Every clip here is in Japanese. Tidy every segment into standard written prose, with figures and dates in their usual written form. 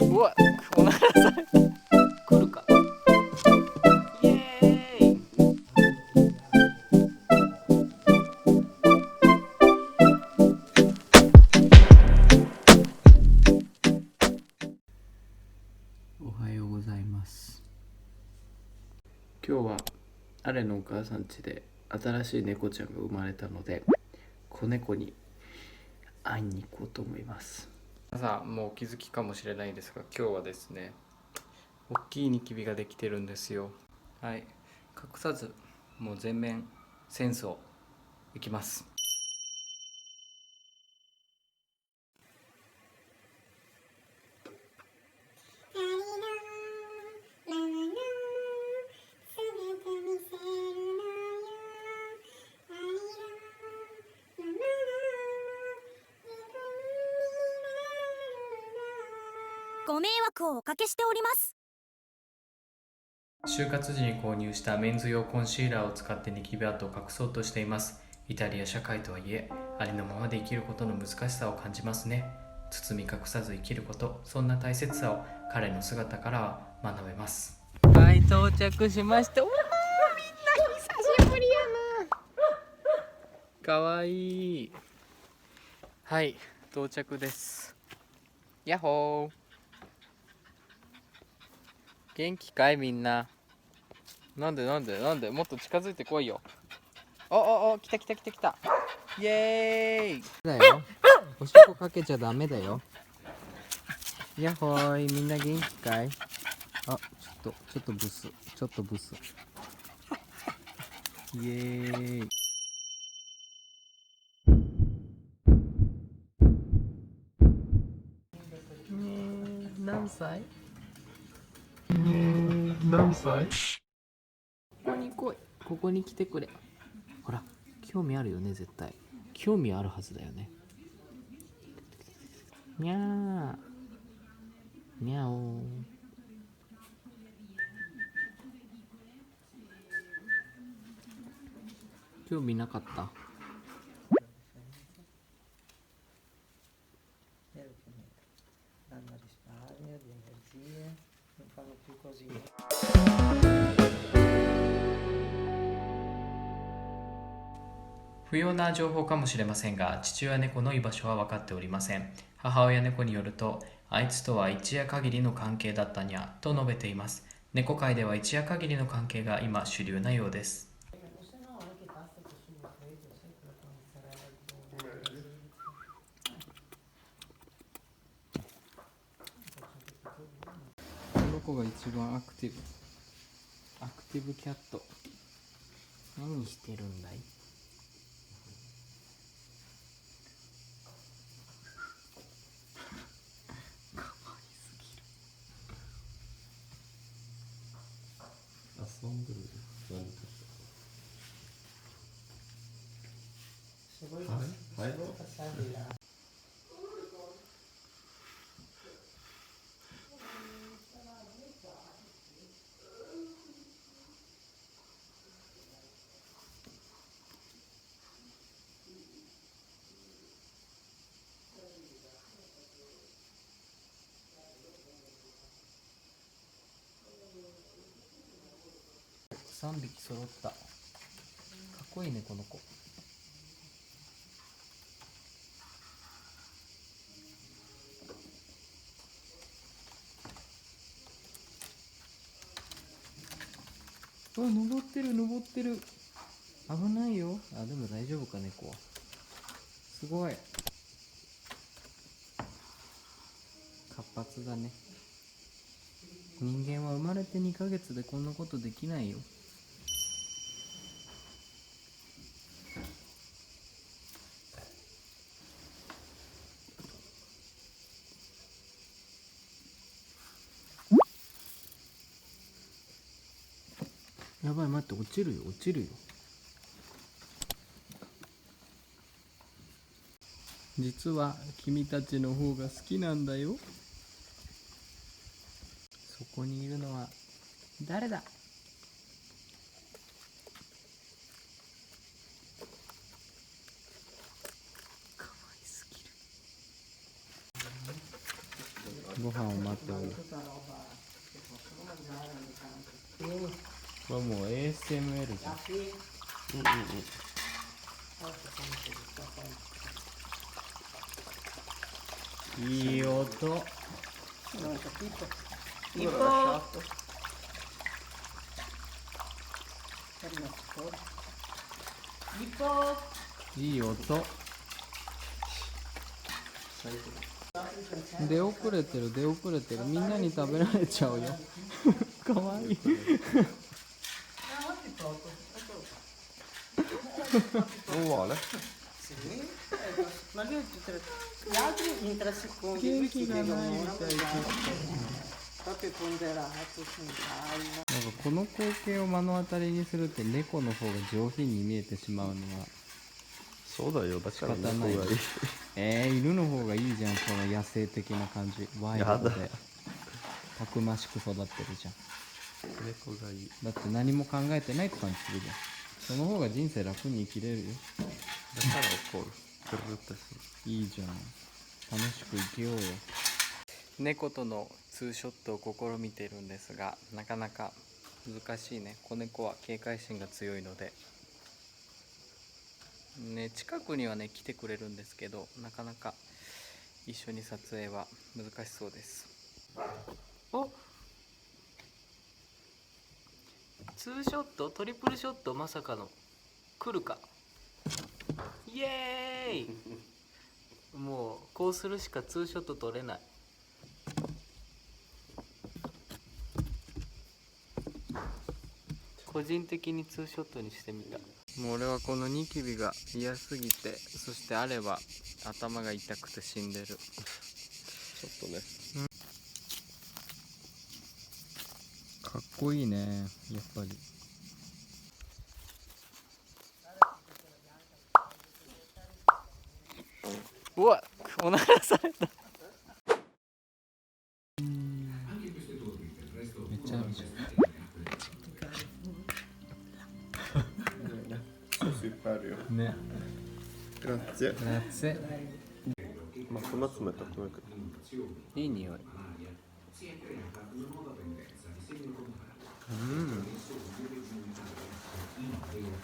うわ、おならさ来るか。イエーイ。おはようございます。今日はアレのお母さん家で新しい猫ちゃんが生まれたので、子猫に会いに行こうと思います。さあ、もうお気づきかもしれないですが、今日はですね、大きいニキビができてるんですよ。はい、隠さずもう全面センスをいきます。ご迷惑をおかけしております。就活時に購入したメンズ用コンシーラーを使ってニキビ跡を隠そうとしています。イタリア社会とはいえ、ありのままで生きることの難しさを感じますね。包み隠さず生きること、そんな大切さを彼の姿からは学べます。はい、到着しました。おー、みんな久しぶりやな。かわいい。はい、到着です。やっほー。元気かいみんな。なんでもっと近づいてこいよ。お、来た。イエーイだよ。おしっこかけちゃダメだよ。やっほーい、みんな元気かい？あ、ちょっとブス。イエーイ。何歳？何歳？ここに来い。ここに来てくれ。ほら、興味あるよね、絶対。興味あるはずだよね。にゃー。にゃおー。興味なかった。Danno risparmio di energie, non fanno più così. 不要な情報かもしれませんが、父親猫の居場所は分かっておりません。母親猫によると、あいつとは一夜限りの関係だったにゃと述べています。猫界では一夜限りの関係が今主流なようです。この子が一番アクティブキャット。何してるんだい？遊んでる。何か。はい。3匹揃った。かっこいいね、この子。あ、登ってる。危ないよ。あ、でも大丈夫か、猫は。すごい。活発だね。人間は生まれて2ヶ月でこんなことできないよ。やばい、待って、落ちるよ。実は君たちの方が好きなんだよ。そこにいるのは誰だ？かわいすぎる。ご飯を待っておる。 tutta roba che possono mangiare ogni tanto. これもう ASMR じゃ Ah ん。 sì? うんうんうん。 Poi facciamo così, sta poi. いい音。 Non ho capito. Dove l'ho Tipo... lasciato? Per me scuola. Tipo... いい音。最後。出遅れてる出遅れてる。みんなに食べられちゃうよ。かわいい。 Ah, oggi poco. Non vuole? Sì, ma lui gli altri in 3 secondi, lui ci piega un'ora, proprio ponderato, con calma. なんかこの光景を目の当たりにするって猫の方が上品に見えてしまうのはそうだよ、だから仕方ない。猫がいい。犬の方がいいじゃん。この野生的な感じ。ワイルドやだでたくましく育ってるじゃん。猫がいい。だって何も考えてないって感じするじゃん。その方が人生楽に生きれるよ。だから怒る。くるってする。いいじゃん。楽しく生きようよ。猫とのツーショットを試みているんですが、なかなか難しいね。子猫は警戒心が強いのでね、近くにはね来てくれるんですけど、なかなか一緒に撮影は難しそうです。お、ツーショット、トリプルショット、まさかの来るか。イエーイ。もうこうするしかツーショット撮れない。個人的にツーショットにしてみた。もう俺はこのニキビが嫌すぎて、そしてあれば頭が痛くて死んでる。ちょっとね。かっこいいね、やっぱり。うわ、おならされた。めっちゃあるじゃん。ソースいっぱいあるよ。ね。Grazie。グラッツェ。まあ、そんな冷たくないけど。いい匂い。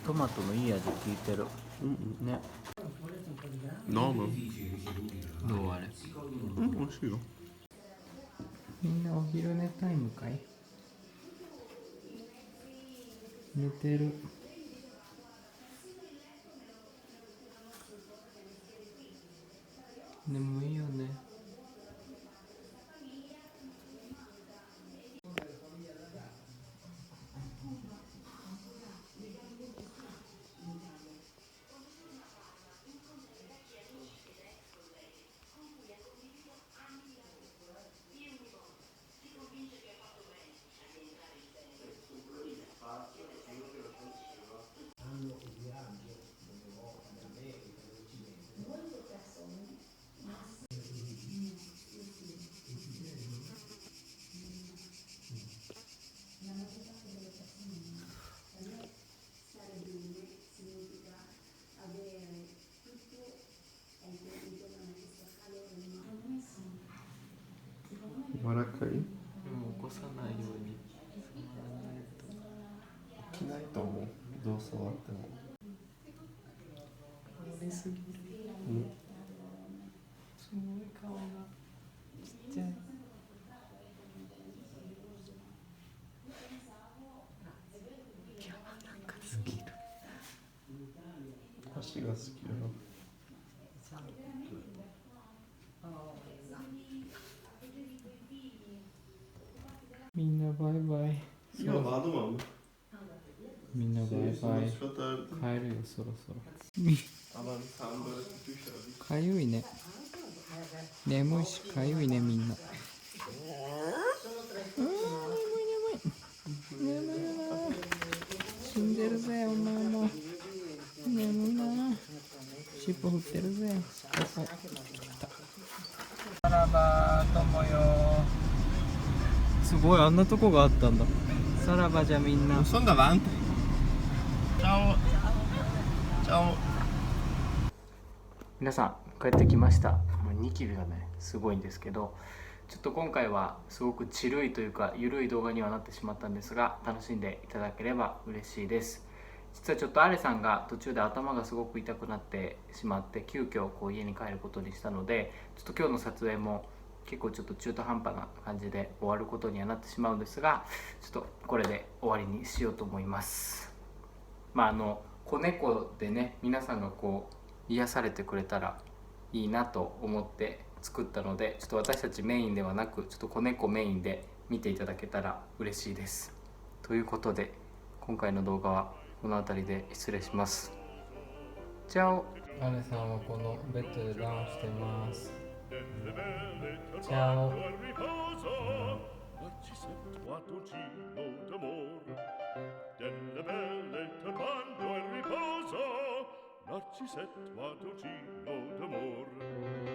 トマトのいい味効いてる。ね。飲む？どうあれ。うん、美味しいよ。みんなお昼寝タイムかい？寝てる。眠いよね。柔らかい？でも起こさないように触らないと。起きないと思う。どう触っても。触りすぎる。うん。すごい顔がちっちゃい。柔らかすぎる。足が好きよ。みんなバイバイ。今バードマン？みんなバイバイ。帰るよ、そろそろ。かゆいね。眠いしかゆいね、みんな。眠いな。死んでるぜ、お前も。眠いな。尻尾振ってるぜ。さらばともよ。すごい、あんなとこがあったんだ。さらばじゃみんな。Sono davanti. Ciao. Ciao. 皆さん帰ってきました。もうニキビがねすごいんですけど、ちょっと今回はすごくチルいというか緩い動画にはなってしまったんですが、楽しんでいただければ嬉しいです。実はちょっとアレさんが途中で頭がすごく痛くなってしまって、急遽こう家に帰ることにしたので、ちょっと今日の撮影も結構ちょっと中途半端な感じで終わることにはなってしまうんですが、ちょっとこれで終わりにしようと思います。子猫でね、皆さんがこう癒されてくれたらいいなと思って作ったので、ちょっと私たちメインではなく、ちょっと子猫メインで見ていただけたら嬉しいです。ということで、今回の動画はこの辺りで失礼します。チャオ。アレさんはこのベッドでダウンしてます。チャオ。Delle belle turbando il riposo, Narcisetto a Tocino d'amor.